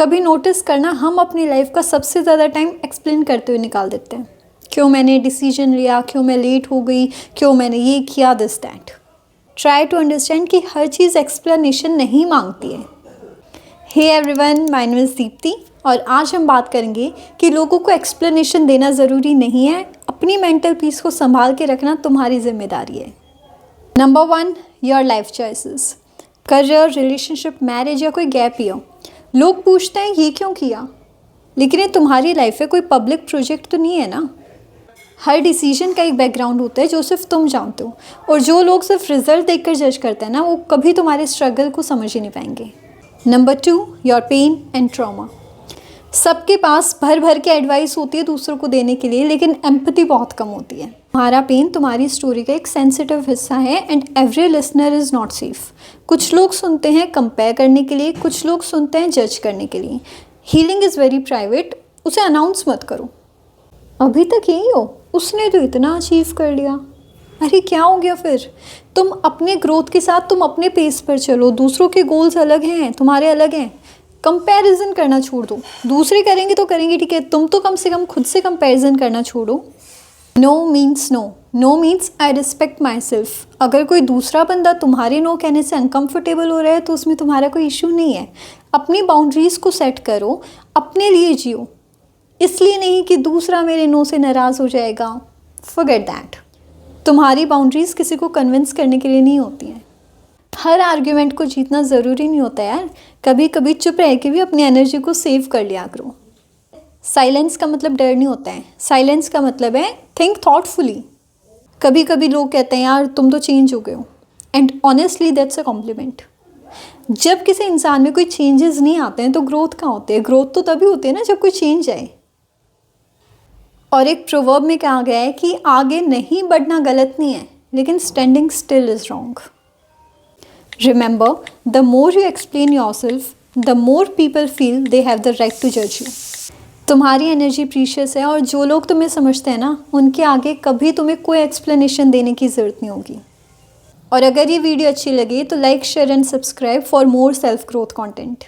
कभी नोटिस करना, हम अपनी लाइफ का सबसे ज़्यादा टाइम एक्सप्लेन करते हुए निकाल देते हैं। क्यों मैंने डिसीजन लिया, क्यों मैं लेट हो गई, क्यों मैंने ये किया, this that. Try to understand कि हर चीज़ एक्सप्लेनेशन नहीं मांगती है। Hey everyone, my name is Deepti और आज हम बात करेंगे कि लोगों को एक्सप्लेनेशन देना ज़रूरी नहीं है। अपनी मेंटल पीस को संभाल के रखना तुम्हारी जिम्मेदारी है। Number 1, your life choices. Career, relationship, marriage या कोई गैप ईयर। लोग पूछते हैं ये क्यों किया, लेकिन ये तुम्हारी लाइफ है, कोई पब्लिक प्रोजेक्ट तो नहीं है ना। हर डिसीजन का एक बैकग्राउंड होता है जो सिर्फ तुम जानते हो, और जो लोग सिर्फ रिजल्ट देखकर जज करते हैं ना, वो कभी तुम्हारे स्ट्रगल को समझ ही नहीं पाएंगे। Number 2, your pain and trauma. सबके पास भर भर के एडवाइस होती है दूसरों को देने के लिए, लेकिन एम्पैथी बहुत कम होती है। तुम्हारा पेन तुम्हारी स्टोरी का एक सेंसिटिव हिस्सा है and every listener is not safe. कुछ लोग सुनते हैं कंपेयर करने के लिए, कुछ लोग सुनते हैं जज करने के लिए। हीलिंग इज़ वेरी प्राइवेट, उसे अनाउंस मत करो। अभी तक यही हो, उसने तो इतना अचीव कर लिया, अरे क्या हो गया फिर। तुम अपने ग्रोथ के साथ तुम अपने पेस पर चलो। दूसरों के गोल्स अलग हैं, तुम्हारे अलग हैं। कंपैरिजन करना छोड़ दो। दूसरे करेंगे तो करेंगे, ठीक है, तुम तो कम से कम खुद से कंपैरिजन करना छोड़ो। No means no, no means I respect myself. अगर कोई दूसरा बंदा तुम्हारे नो कहने से अनकंफर्टेबल हो रहा है तो उसमें तुम्हारा कोई इशू नहीं है। अपनी बाउंड्रीज़ को सेट करो, अपने लिए जियो, इसलिए नहीं कि दूसरा मेरे नो से नाराज़ हो जाएगा। Forget that. तुम्हारी बाउंड्रीज़ किसी को कन्विंस करने के लिए नहीं होती हैं। हर आर्ग्यूमेंट को जीतना ज़रूरी नहीं होता यार। कभी कभी चुप रह के भी अपनी एनर्जी को सेव कर लिया करो। साइलेंस का मतलब डर नहीं होता है, साइलेंस का मतलब है थिंक थॉटफुली। कभी कभी लोग कहते हैं यार तुम तो चेंज हो गए हो, and honestly that's a compliment. जब किसी इंसान में कोई चेंजेस नहीं आते हैं तो ग्रोथ कहाँ होती है। ग्रोथ तो तभी होती है ना जब कोई चेंज आए। और एक प्रोवर्ब में कहा गया है कि आगे नहीं बढ़ना गलत नहीं है, लेकिन standing still is wrong. Remember, the more you explain yourself, the more people feel they have the right to जज यू। तुम्हारी एनर्जी प्रीशियस है और जो लोग तुम्हें समझते हैं ना, उनके आगे कभी तुम्हें कोई एक्सप्लेनेशन देने की ज़रूरत नहीं होगी। और अगर ये वीडियो अच्छी लगे तो like, share and subscribe for more self growth content.